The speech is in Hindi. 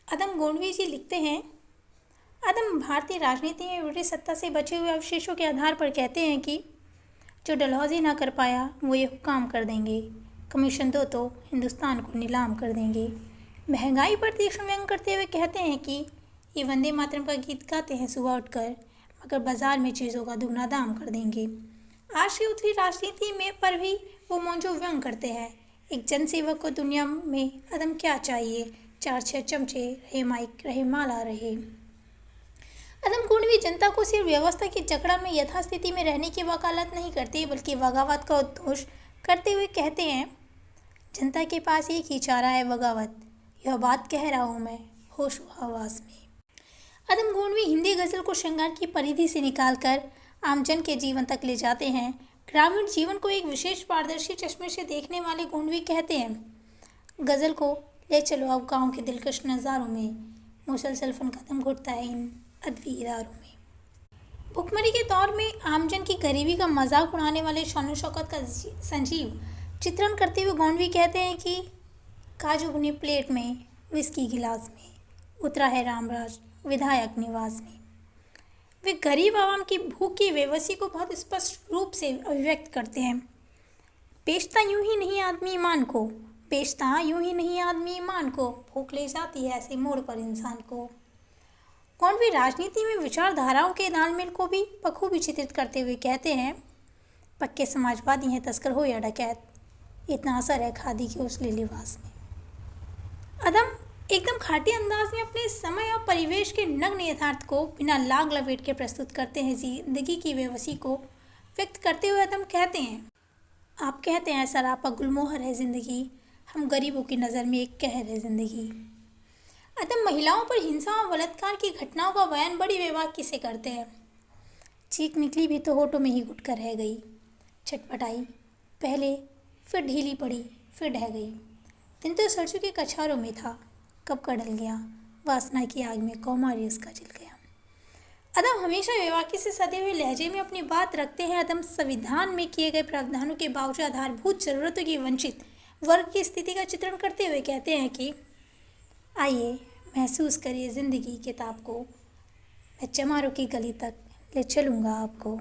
अदम गोंडवी जी लिखते हैं, अदम भारतीय राजनीति में ब्रिटिश सत्ता से बचे हुए अवशेषों के आधार पर कहते हैं कि जो डलहौजी ना कर पाया वो ये काम कर देंगे, कमीशन दो तो हिंदुस्तान को नीलाम कर देंगे। महंगाई पर तीक्ष्ण व्यंग करते हुए कहते हैं कि ये वंदे मातरम का गीत गाते हैं सुबह उठकर, मगर बाजार में चीज़ों का दुगना दाम कर देंगे। आज की उथली राजनीति में पर भी वो मौजो व्यंग करते हैं। एक जनसेवक को दुनिया में अदम क्या चाहिए, 4-6 चमचे, रहे माइक, रहे माला, रहे। अदम गोंडवी जनता को सिर्फ व्यवस्था की जकड़ा में यथास्थिति में रहने की वकालत नहीं करते, बल्कि बगावत का उद्घोष करते हुए कहते हैं, जनता के पास एक ही चारा है, बगावत। यह बात कह रहा हूँ मैं होश हवास में। अदम गोंडवी हिंदी गज़ल को श्रृंगार की परिधि से निकालकर आमजन के जीवन तक ले जाते हैं। ग्रामीण जीवन को एक विशेष पारदर्शी चश्मे से देखने वाले गोंडवी कहते हैं, गज़ल को ले चलो अब गाँव के दिलकश नज़ारों में, मुसलसल फन कदम घुटता है इन अदबी इदारों में। भुखमरी के दौर में आमजन की गरीबी का मजाक उड़ाने वाले शान शौकत का संजीव चित्रण करते हुए गोंडवी कहते हैं कि काजू भुनी प्लेट में, विस्की गिलास में, उतरा है रामराज विधायक निवास में। वे गरीब आवाम की भूख की बेबसी को बहुत स्पष्ट रूप से अभिव्यक्त करते हैं। बेचता यूं ही नहीं आदमी ईमान को, बेचता यूं ही नहीं आदमी ईमान को, भूख ले जाती है ऐसे मोड़ पर इंसान को। गोंडवी राजनीति में विचारधाराओं के तालमेल को भी बखूबी चित्रित करते हुए कहते हैं, पक्के समाजवादी हैं तस्कर हो या डकैत, इतना असर है खादी के उसले लिबास में। अदम एकदम खाटी अंदाज में अपने समय और परिवेश के नग्न यथार्थ को बिना लाग लपेट के प्रस्तुत करते हैं। जिंदगी की बेबसी को व्यक्त करते हुए अदम कहते हैं, आप कहते हैं सरापा गुलमोहर है ज़िंदगी, हम गरीबों की नज़र में एक कहर है ज़िंदगी। अदम महिलाओं पर हिंसा और बलात्कार की घटनाओं का बयान बड़ी बेबाकी से करते हैं। चीख निकली भी तो होठों में ही घुट कर रह गई, छटपटाई पहले, फिर ढीली पड़ी, फिर ढह गई। दिन तो सरसों के कछारों में था, कब का ढल गया, वासना की आग में कौमारी उसका जल गया। अदम हमेशा बेबाकी से सदे हुए लहजे में अपनी बात रखते हैं। अदम संविधान में किए गए प्रावधानों के बावजूद आधारभूत जरूरतों की वंचित वर्ग की स्थिति का चित्रण करते हुए कहते हैं कि आइए महसूस करिए ज़िंदगी के ताप को, मैं चमारों की गली तक ले चलूँगा आपको।